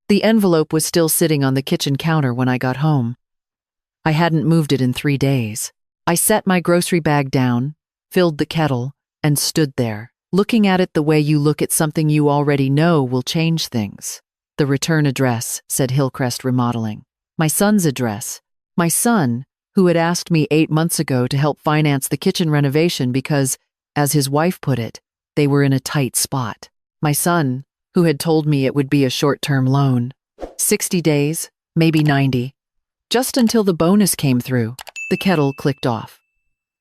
The envelope was still sitting on the kitchen counter when I got home. I hadn't moved it in 3 days. I set my grocery bag down, filled the kettle, and stood there, looking at it the way you look at something you already know will change things. The return address, said Hillcrest Remodeling. My son's address. My son, who had asked me 8 months ago to help finance the kitchen renovation because, as his wife put it, they were in a tight spot. My son, who had told me it would be a short-term loan. 60 days, maybe 90. Just until the bonus came through, the kettle clicked off.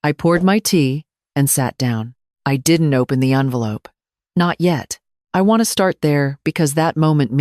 I poured my tea and sat down. I didn't open the envelope. Not yet. I want to start there because that moment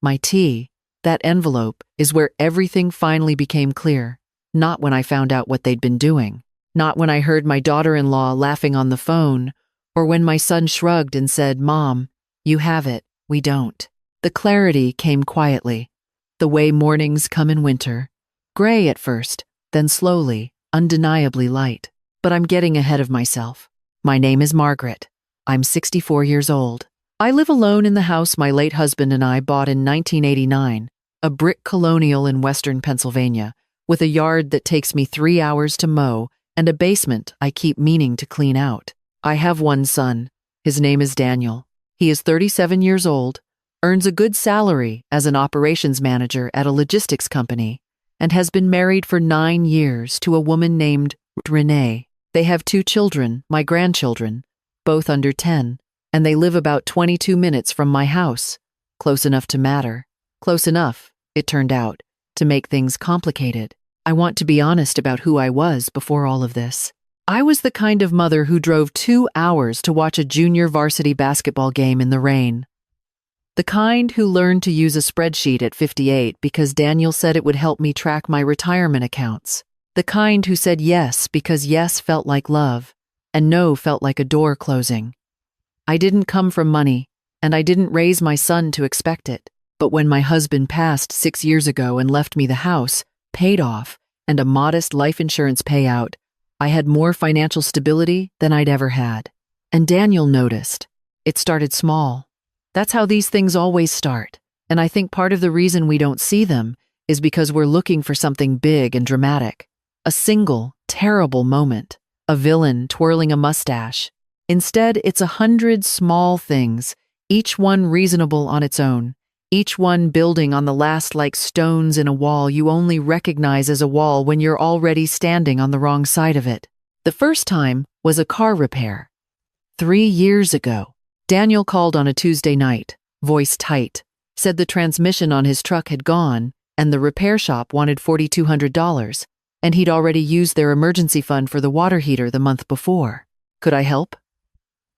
my tea, that envelope, is where everything finally became clear. Not when I found out what they'd been doing. Not when I heard my daughter-in-law laughing on the phone, or when my son shrugged and said, "Mom, you have it, we don't." The clarity came quietly, the way mornings come in winter. Gray at first, then slowly, undeniably light. But I'm getting ahead of myself. My name is Margaret. I'm 64 years old. I live alone in the house my late husband and I bought in 1989, a brick colonial in western Pennsylvania, with a yard that takes me 3 hours to mow and a basement I keep meaning to clean out. I have one son. His name is Daniel. He is 37 years old, earns a good salary as an operations manager at a logistics company, and has been married for 9 years to a woman named Renee. They have 2 children, my grandchildren, both under 10, and they live about 22 minutes from my house. Close enough to matter. Close enough, it turned out, to make things complicated. I want to be honest about who I was before all of this. I was the kind of mother who drove 2 hours to watch a junior varsity basketball game in the rain. The kind who learned to use a spreadsheet at 58 because Daniel said it would help me track my retirement accounts. The kind who said yes because yes felt like love, and no felt like a door closing. I didn't come from money, and I didn't raise my son to expect it. But when my husband passed 6 years ago and left me the house, paid off, and a modest life insurance payout, I had more financial stability than I'd ever had. And Daniel noticed. It started small. That's how these things always start. And I think part of the reason we don't see them is because we're looking for something big and dramatic. A single, terrible moment. A villain twirling a mustache. Instead, it's 100 small things, each one reasonable on its own. Each one building on the last like stones in a wall you only recognize as a wall when you're already standing on the wrong side of it. The first time was a car repair. 3 years ago. Daniel called on a Tuesday night, voice tight, said the transmission on his truck had gone and the repair shop wanted $4,200, and he'd already used their emergency fund for the water heater the month before. Could I help?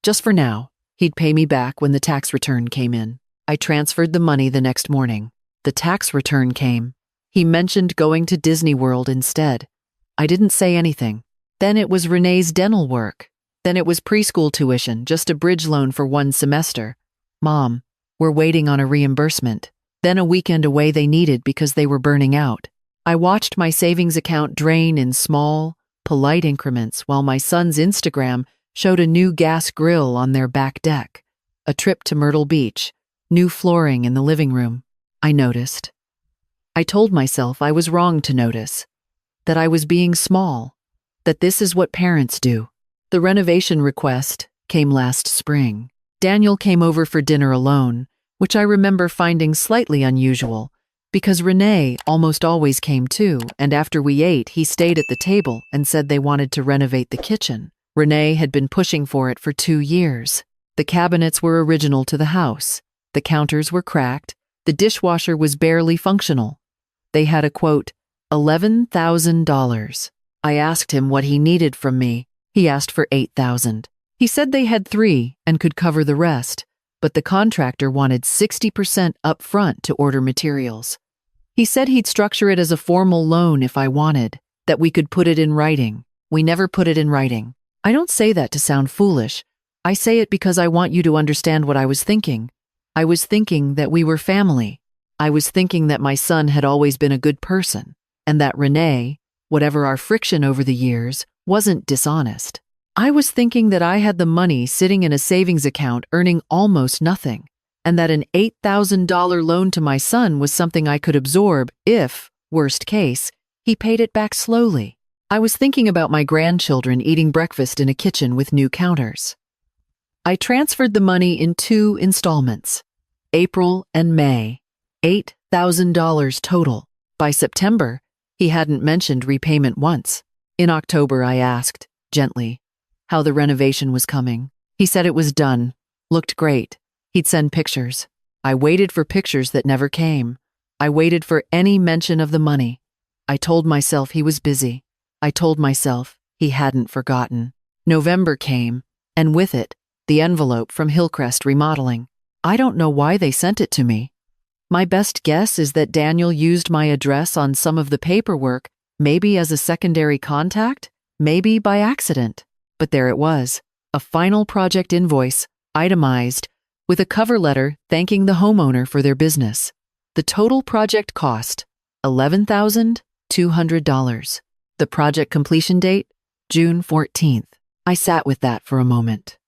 Just for now. He'd pay me back when the tax return came in. I transferred the money the next morning. The tax return came. He mentioned going to Disney World instead. I didn't say anything. Then it was Renee's dental work. Then it was preschool tuition, just a bridge loan for 1 semester. Mom, we're waiting on a reimbursement. Then a weekend away they needed because they were burning out. I watched my savings account drain in small, polite increments while my son's Instagram showed a new gas grill on their back deck, a trip to Myrtle Beach, new flooring in the living room. I noticed. I told myself I was wrong to notice, that I was being small, that this is what parents do. The renovation request came last spring. Daniel came over for dinner alone, which I remember finding slightly unusual, because Renee almost always came too, and after we ate, he stayed at the table and said they wanted to renovate the kitchen. Renee had been pushing for it for 2 years. The cabinets were original to the house. The counters were cracked. The dishwasher was barely functional. They had a, quote, $11,000. I asked him what he needed from me. He asked for $8,000. He said they had 3 and could cover the rest, but the contractor wanted 60% up front to order materials. He said he'd structure it as a formal loan if I wanted, that we could put it in writing. We never put it in writing. I don't say that to sound foolish. I say it because I want you to understand what I was thinking. I was thinking that we were family. I was thinking that my son had always been a good person, and that Renee, whatever our friction over the years, wasn't dishonest. I was thinking that I had the money sitting in a savings account earning almost nothing, and that an $8,000 loan to my son was something I could absorb if, worst case, he paid it back slowly. I was thinking about my grandchildren eating breakfast in a kitchen with new counters. I transferred the money in 2 installments, April and May, $8,000 total. By September, he hadn't mentioned repayment once. In October, I asked, gently, how the renovation was coming. He said it was done, looked great. He'd send pictures. I waited for pictures that never came. I waited for any mention of the money. I told myself he was busy. I told myself he hadn't forgotten. November came, and with it, the envelope from Hillcrest Remodeling. I don't know why they sent it to me. My best guess is that Daniel used my address on some of the paperwork, maybe as a secondary contact, maybe by accident. But there it was, a final project invoice, itemized, with a cover letter thanking the homeowner for their business. The total project cost, $11,200. The project completion date, June 14th. I sat with that for a moment.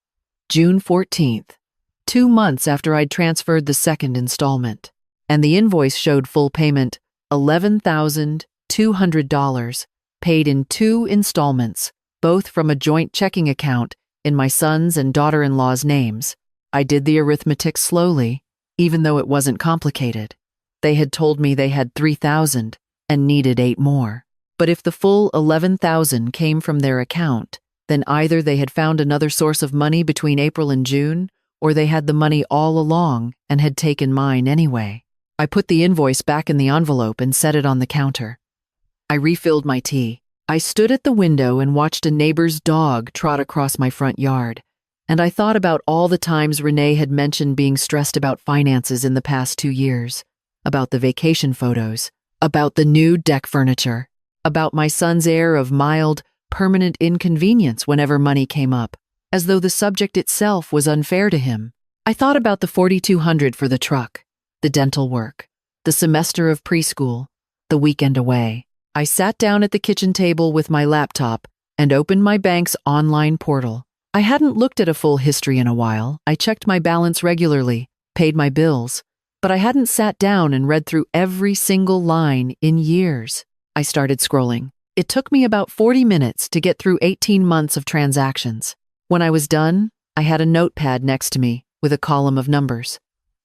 June 14th, 2 months after I'd transferred the second installment, and the invoice showed full payment, $11,200, paid in 2 installments, both from a joint checking account in my son's and daughter-in-law's names. I did the arithmetic slowly, even though it wasn't complicated. They had told me they had $3,000 and needed 8 more. But if the full $11,000 came from their account, then either they had found another source of money between April and June, or they had the money all along and had taken mine anyway. I put the invoice back in the envelope and set it on the counter. I refilled my tea. I stood at the window and watched a neighbor's dog trot across my front yard, and I thought about all the times Renee had mentioned being stressed about finances in the past 2 years, about the vacation photos, about the new deck furniture, about my son's air of mild, permanent inconvenience whenever money came up, as though the subject itself was unfair to him. I thought about the $4,200 for the truck, the dental work, the semester of preschool, the weekend away. I sat down at the kitchen table with my laptop and opened my bank's online portal. I hadn't looked at a full history in a while. I checked my balance regularly, paid my bills, but I hadn't sat down and read through every single line in years. I started scrolling. It took me about 40 minutes to get through 18 months of transactions. When I was done, I had a notepad next to me with a column of numbers.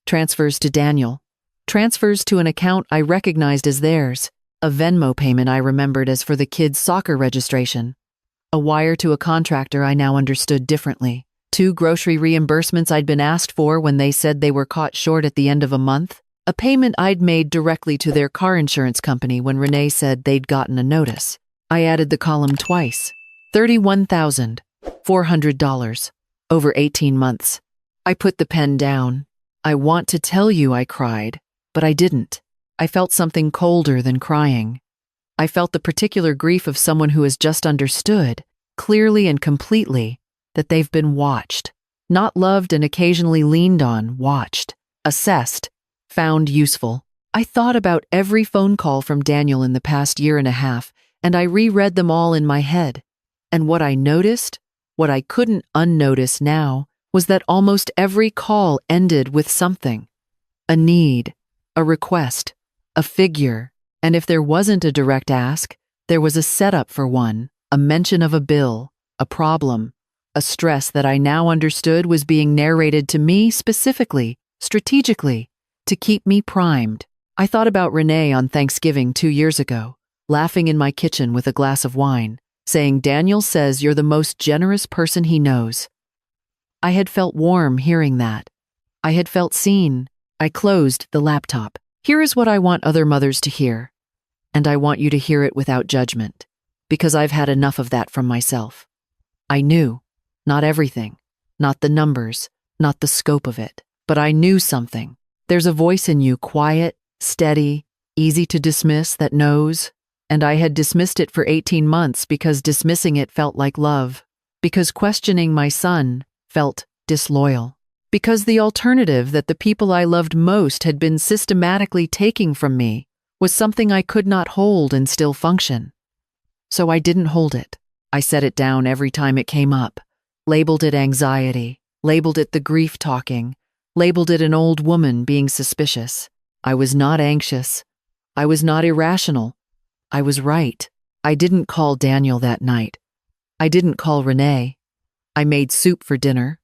Transfers to Daniel. Transfers to an account I recognized as theirs. A Venmo payment I remembered as for the kids' soccer registration. A wire to a contractor I now understood differently. 2 grocery reimbursements I'd been asked for when they said they were caught short at the end of a month. A payment I'd made directly to their car insurance company when Renee said they'd gotten a notice. I added the column twice. $31,400 over 18 months. I put the pen down. I want to tell you, I cried, but I didn't. I felt something colder than crying. I felt the particular grief of someone who has just understood, clearly and completely, that they've been watched, not loved and occasionally leaned on, watched, assessed, found useful. I thought about every phone call from Daniel in the past year and a half, and I reread them all in my head. And what I noticed, what I couldn't unnotice now, was that almost every call ended with something. A need, a request, a figure, and if there wasn't a direct ask, there was a setup for one, a mention of a bill, a problem, a stress that I now understood was being narrated to me specifically, strategically, to keep me primed. I thought about Renee on Thanksgiving 2 years ago, laughing in my kitchen with a glass of wine, saying, "Daniel says you're the most generous person he knows." I had felt warm hearing that. I had felt seen. I closed the laptop. Here is what I want other mothers to hear. And I want you to hear it without judgment, because I've had enough of that from myself. I knew, not everything, not the numbers, not the scope of it, but I knew something. There's a voice in you, quiet, steady, easy to dismiss, that knows. And I had dismissed it for 18 months because dismissing it felt like love, because questioning my son felt disloyal, because the alternative that the people I loved most had been systematically taking from me was something I could not hold and still function. So I didn't hold it. I set it down every time it came up, labeled it anxiety, labeled it the grief talking, labeled it an old woman being suspicious. I was not anxious. I was not irrational. I was right. I didn't call Daniel that night. I didn't call Renee. I made soup for dinner,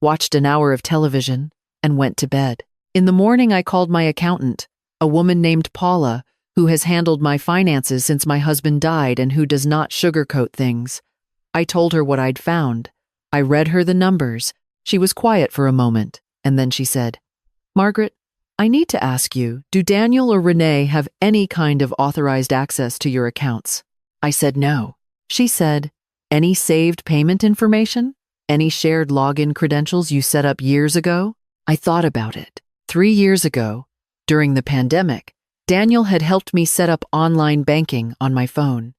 watched an hour of television, and went to bed. In the morning, I called my accountant, a woman named Paula, who has handled my finances since my husband died and who does not sugarcoat things. I told her what I'd found. I read her the numbers. She was quiet for a moment, and then she said, "Margaret, I need to ask you, do Daniel or Renee have any kind of authorized access to your accounts?" I said no. She said, "Any saved payment information? Any shared login credentials you set up years ago?" I thought about it. 3 years ago, during the pandemic, Daniel had helped me set up online banking on my phone.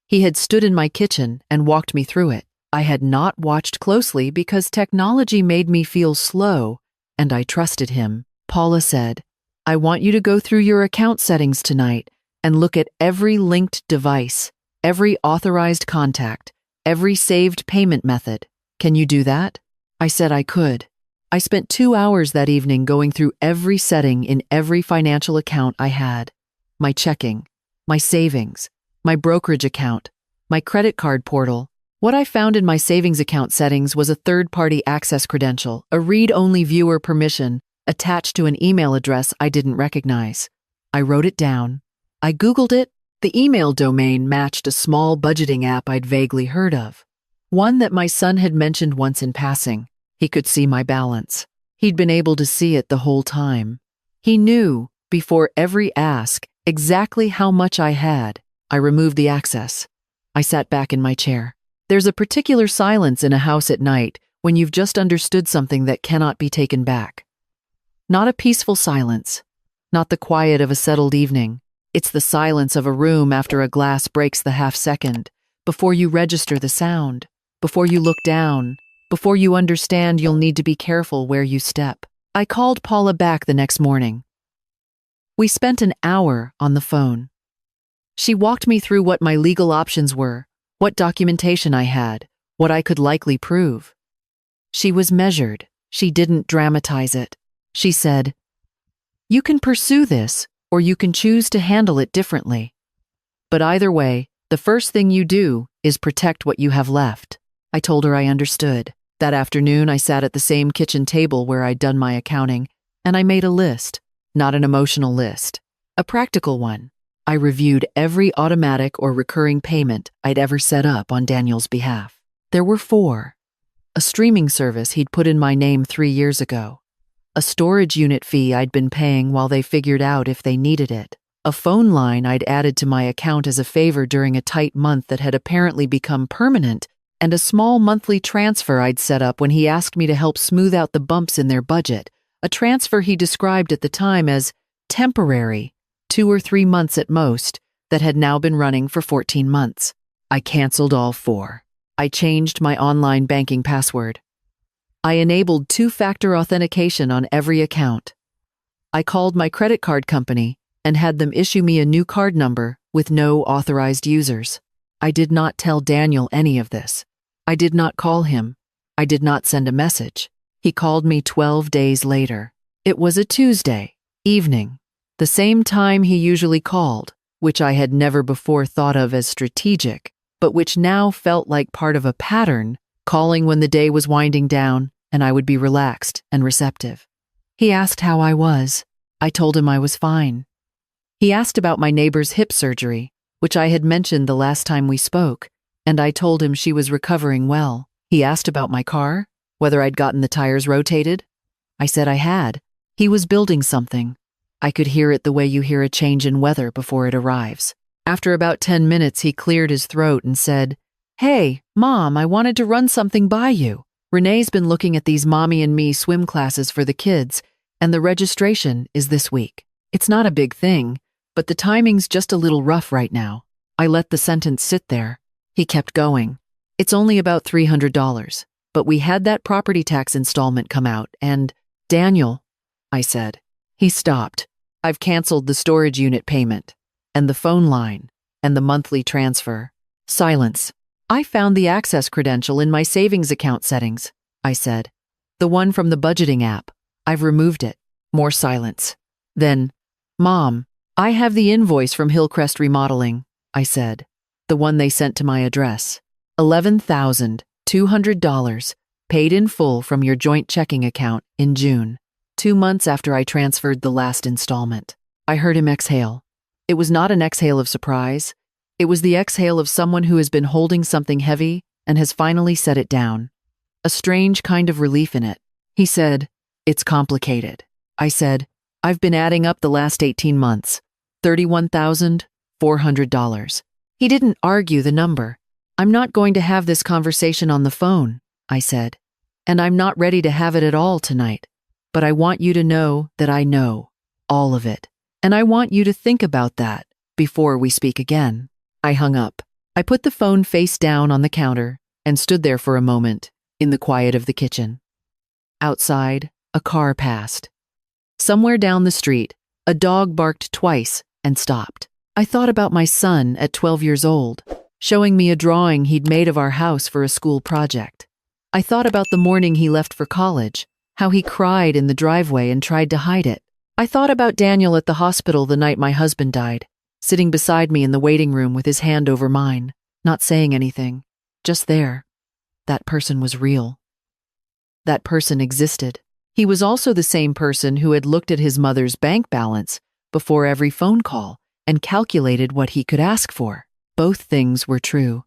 He had stood in my kitchen and walked me through it. I had not watched closely because technology made me feel slow, and I trusted him. Paula said, "I want you to go through your account settings tonight and look at every linked device, every authorized contact, every saved payment method. Can you do that?" I said I could. I spent 2 hours that evening going through every setting in every financial account I had. My checking, my savings, my brokerage account, my credit card portal. What I found in my savings account settings was a third-party access credential, a read-only viewer permission, attached to an email address I didn't recognize. I wrote it down. I Googled it. The email domain matched a small budgeting app I'd vaguely heard of. One that my son had mentioned once in passing. He could see my balance. He'd been able to see it the whole time. He knew, before every ask, exactly how much I had. I removed the access. I sat back in my chair. There's a particular silence in a house at night when you've just understood something that cannot be taken back. Not a peaceful silence, not the quiet of a settled evening. It's the silence of a room after a glass breaks the half-second, before you register the sound, before you look down, before you understand you'll need to be careful where you step. I called Paula back the next morning. We spent an hour on the phone. She walked me through what my legal options were, what documentation I had, what I could likely prove. She was measured. She didn't dramatize it. She said, "You can pursue this, or you can choose to handle it differently. But either way, the first thing you do is protect what you have left." I told her I understood. That afternoon, I sat at the same kitchen table where I'd done my accounting, and I made a list, not an emotional list, a practical one. I reviewed every automatic or recurring payment I'd ever set up on Daniel's behalf. There were 4. A streaming service he'd put in my name 3 years ago. A storage unit fee I'd been paying while they figured out if they needed it. A phone line I'd added to my account as a favor during a tight month that had apparently become permanent, and a small monthly transfer I'd set up when he asked me to help smooth out the bumps in their budget, a transfer he described at the time as temporary, 2 or 3 months at most, that had now been running for 14 months. I canceled all 4. I changed my online banking password. I enabled 2-factor authentication on every account. I called my credit card company and had them issue me a new card number with no authorized users. I did not tell Daniel any of this. I did not call him. I did not send a message. He called me 12 days later. It was a Tuesday evening, the same time he usually called, which I had never before thought of as strategic, but which now felt like part of a pattern, calling when the day was winding down and I would be relaxed and receptive. He asked how I was. I told him I was fine. He asked about my neighbor's hip surgery, which I had mentioned the last time we spoke, and I told him she was recovering well. He asked about my car, whether I'd gotten the tires rotated. I said I had. He was building something. I could hear it the way you hear a change in weather before it arrives. After about 10 minutes, he cleared his throat and said, "Hey, Mom, I wanted to run something by you. Renee's been looking at these Mommy and Me swim classes for the kids, and the registration is this week. It's not a big thing, but the timing's just a little rough right now." I let the sentence sit there. He kept going. "It's only about $300, but we had that property tax installment come out, and Daniel," I said. He stopped. "I've canceled the storage unit payment, and the phone line, and the monthly transfer." Silence. "I found the access credential in my savings account settings," I said. "The one from the budgeting app. I've removed it. More silence. Then, Mom, I have the invoice from Hillcrest Remodeling, I said. The one they sent to my address. $11,200, paid in full from your joint checking account in June, 2 months after I transferred the last installment. I heard him exhale. It was not an exhale of surprise. It was the exhale of someone who has been holding something heavy and has finally set it down. A strange kind of relief in it. He said, "It's complicated." I said, "I've been adding up the last 18 months. $31,400. He didn't argue the number. "I'm not going to have this conversation on the phone," I said, "and I'm not ready to have it at all tonight. But I want you to know that I know all of it. And I want you to think about that before we speak again." I hung up. I put the phone face down on the counter and stood there for a moment in the quiet of the kitchen. Outside, a car passed. Somewhere down the street, a dog barked twice and stopped. I thought about my son at 12 years old, showing me a drawing he'd made of our house for a school project. I thought about the morning he left for college, how he cried in the driveway and tried to hide it. I thought about Daniel at the hospital the night my husband died, sitting beside me in the waiting room with his hand over mine, not saying anything, just there. That person was real. That person existed. He was also the same person who had looked at his mother's bank balance before every phone call and calculated what he could ask for. Both things were true.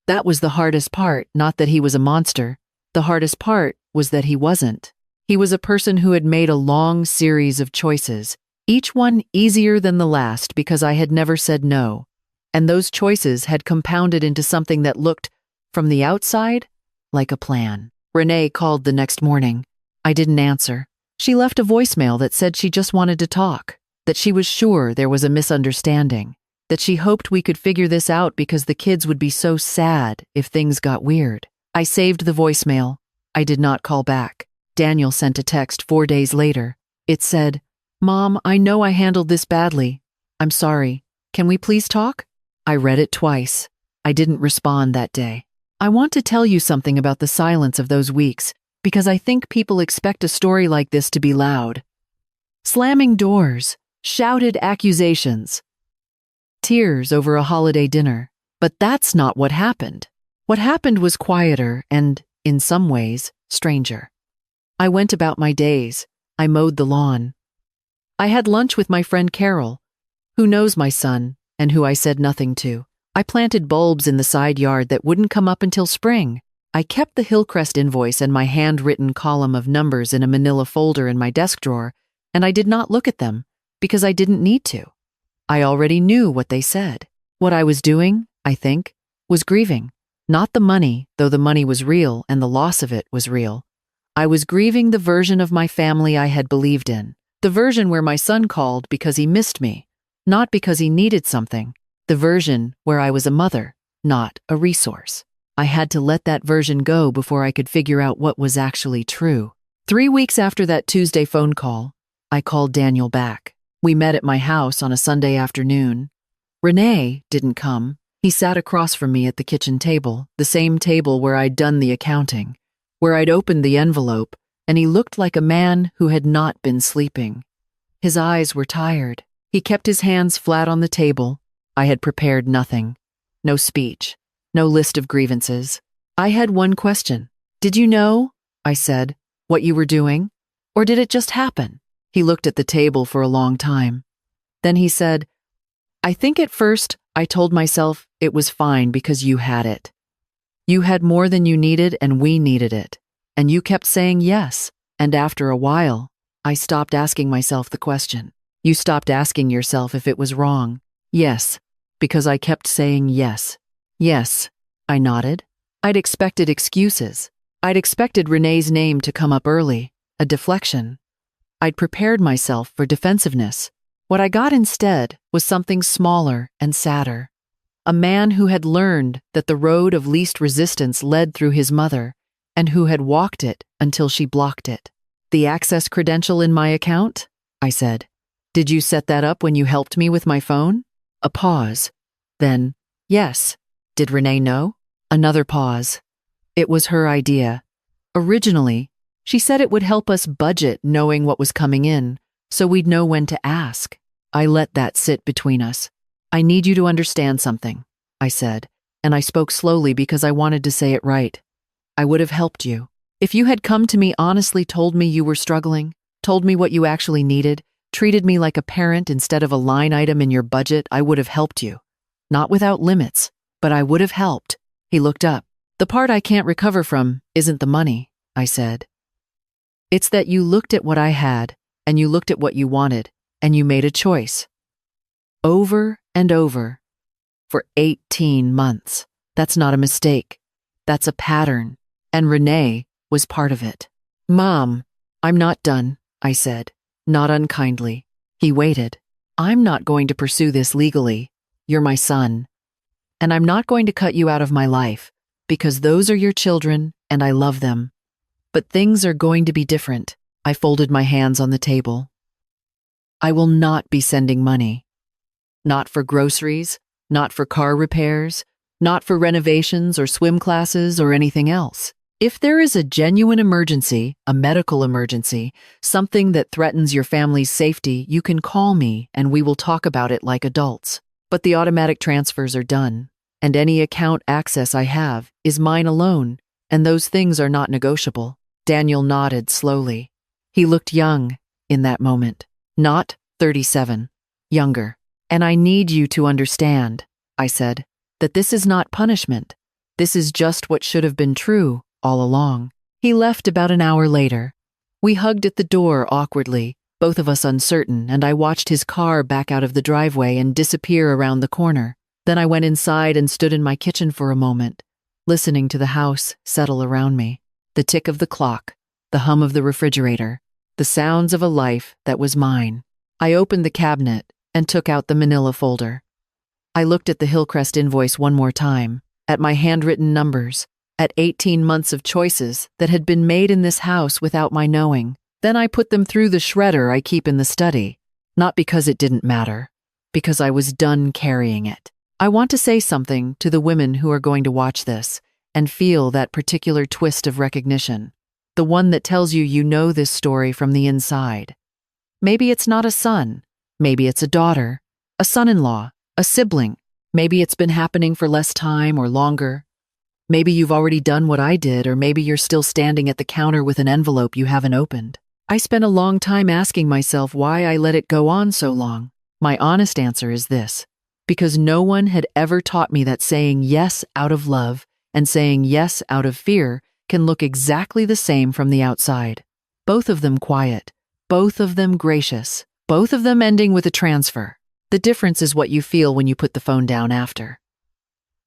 That was the hardest part, not that he was a monster. The hardest part was that he wasn't. He was a person who had made a long series of choices, each one easier than the last because I had never said no. And those choices had compounded into something that looked, from the outside, like a plan. Renee called the next morning. I didn't answer. She left a voicemail that said she just wanted to talk, that she was sure there was a misunderstanding, that she hoped we could figure this out because the kids would be so sad if things got weird. I saved the voicemail. I did not call back. Daniel sent a text 4 days later. It said, "Mom, I know I handled this badly. I'm sorry. Can we please talk?" I read it twice. I didn't respond that day. I want to tell you something about the silence of those weeks, because I think people expect a story like this to be loud. Slamming doors, shouted accusations, tears over a holiday dinner. But that's not what happened. What happened was quieter and, in some ways, stranger. I went about my days. I mowed the lawn. I had lunch with my friend Carol, who knows my son and who I said nothing to. I planted bulbs in the side yard that wouldn't come up until spring. I kept the Hillcrest invoice and my handwritten column of numbers in a manila folder in my desk drawer, and I did not look at them because I didn't need to. I already knew what they said. What I was doing, I think, was grieving. Not the money, though the money was real and the loss of it was real. I was grieving the version of my family I had believed in, the version where my son called because he missed me, not because he needed something, the version where I was a mother, not a resource. I had to let that version go before I could figure out what was actually true. 3 weeks after that Tuesday phone call, I called Daniel back. We met at my house on a Sunday afternoon. Renee didn't come. He sat across from me at the kitchen table, the same table where I'd done the accounting, where I'd opened the envelope, and he looked like a man who had not been sleeping. His eyes were tired. He kept his hands flat on the table. I had prepared nothing. No speech. No list of grievances. I had one question. "Did you know," I said, "what you were doing? Or did it just happen?" He looked at the table for a long time. Then he said, "I think at first I told myself it was fine because you had it. You had more than you needed and we needed it. And you kept saying yes. And after a while, I stopped asking myself the question. You stopped asking yourself if it was wrong." "Yes, because I kept saying yes." "Yes," I nodded. I'd expected excuses. I'd expected Renee's name to come up early, a deflection. I'd prepared myself for defensiveness. What I got instead was something smaller and sadder. A man who had learned that the road of least resistance led through his mother, and who had walked it until she blocked it. "The access credential in my account?" I said. "Did you set that up when you helped me with my phone?" A pause. Then, "Yes." "Did Renee know?" Another pause. "It was her idea. Originally, She said it would help us budget knowing what was coming in, so we'd know when to ask. I let that sit between us. I need you to understand something, I said, and I spoke slowly because I wanted to say it right. I would have helped you. If you had come to me honestly, told me you were struggling, told me what you actually needed, treated me like a parent instead of a line item in your budget, I would have helped you. Not without limits, but I would have helped. He looked up. The part I can't recover from isn't the money, I said. It's that you looked at what I had, and you looked at what you wanted, and you made a choice. Over and over. For 18 months. That's not a mistake. That's a pattern. And Renee was part of it. Mom, I'm not done, I said, not unkindly. He waited. I'm not going to pursue this legally. You're my son. And I'm not going to cut you out of my life, because those are your children and I love them. But things are going to be different. I folded my hands on the table. I will not be sending money. Not for groceries, not for car repairs, not for renovations or swim classes or anything else. If there is a genuine emergency, a medical emergency, something that threatens your family's safety, you can call me and we will talk about it like adults. But the automatic transfers are done, and any account access I have is mine alone, and those things are not negotiable. Daniel nodded slowly. He looked young in that moment, not 37, younger. And I need you to understand, I said, that this is not punishment. This is just what should have been true all along. He left about an hour later. We hugged at the door awkwardly, both of us uncertain, and I watched his car back out of the driveway and disappear around the corner. Then I went inside and stood in my kitchen for a moment, listening to the house settle around me. The tick of the clock, the hum of the refrigerator, the sounds of a life that was mine. I opened the cabinet and took out the manila folder. I looked at the Hillcrest invoice one more time, at my handwritten numbers, at 18 months of choices that had been made in this house without my knowing. Then I put them through the shredder I keep in the study, not because it didn't matter, because I was done carrying it. I want to say something to the women who are going to watch this and feel that particular twist of recognition, the one that tells you you know this story from the inside. Maybe it's not a son. Maybe it's a daughter, a son-in-law, a sibling. Maybe it's been happening for less time or longer. Maybe you've already done what I did, or maybe you're still standing at the counter with an envelope you haven't opened. I spent a long time asking myself why I let it go on so long. My honest answer is this: because no one had ever taught me that saying yes out of love and saying yes out of fear can look exactly the same from the outside. Both of them quiet, both of them gracious, both of them ending with a transfer. The difference is what you feel when you put the phone down after.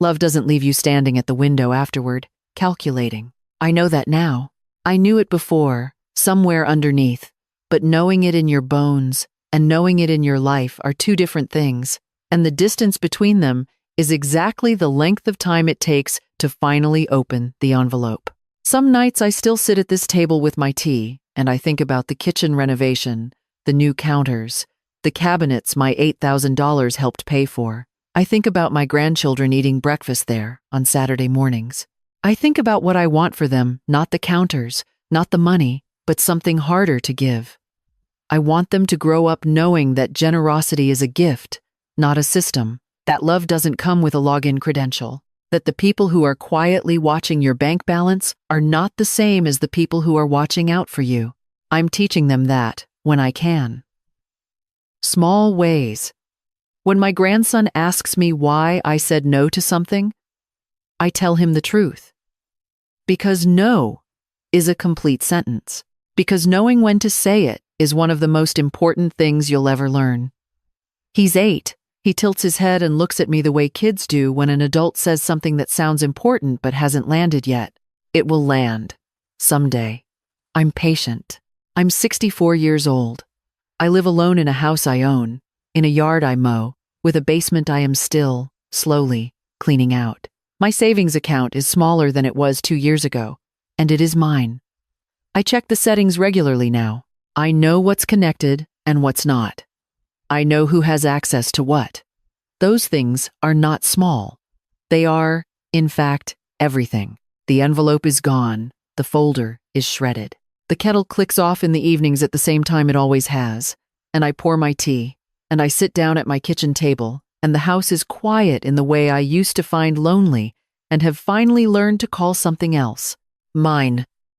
Love doesn't leave you standing at the window afterward, calculating. I know that now. I knew it before, somewhere underneath, but knowing it in your bones and knowing it in your life are two different things, and the distance between them is exactly the length of time it takes to finally open the envelope. Some nights I still sit at this table with my tea, and I think about the kitchen renovation, the new counters, the cabinets my $8,000 helped pay for. I think about my grandchildren eating breakfast there on Saturday mornings. I think about what I want for them, not the counters, not the money, but something harder to give. I want them to grow up knowing that generosity is a gift, not a system, that love doesn't come with a login credential, that the people who are quietly watching your bank balance are not the same as the people who are watching out for you. I'm teaching them that when I can. Small ways. When my grandson asks me why I said no to something, I tell him the truth. Because no is a complete sentence. Because knowing when to say it is one of the most important things you'll ever learn. He's 8. He tilts his head and looks at me the way kids do when an adult says something that sounds important but hasn't landed yet. It will land. Someday. I'm patient. I'm 64 years old. I live alone in a house I own, in a yard I mow, with a basement I am still, slowly, cleaning out. My savings account is smaller than it was 2 years ago, and it is mine. I check the settings regularly now. I know what's connected and what's not. I know who has access to what. Those things are not small. They are, in fact, everything. The envelope is gone. The folder is shredded. The kettle clicks off in the evenings at the same time it always has, and I pour my tea, and I sit down at my kitchen table, and the house is quiet in the way I used to find lonely and have finally learned to call something else. Mine.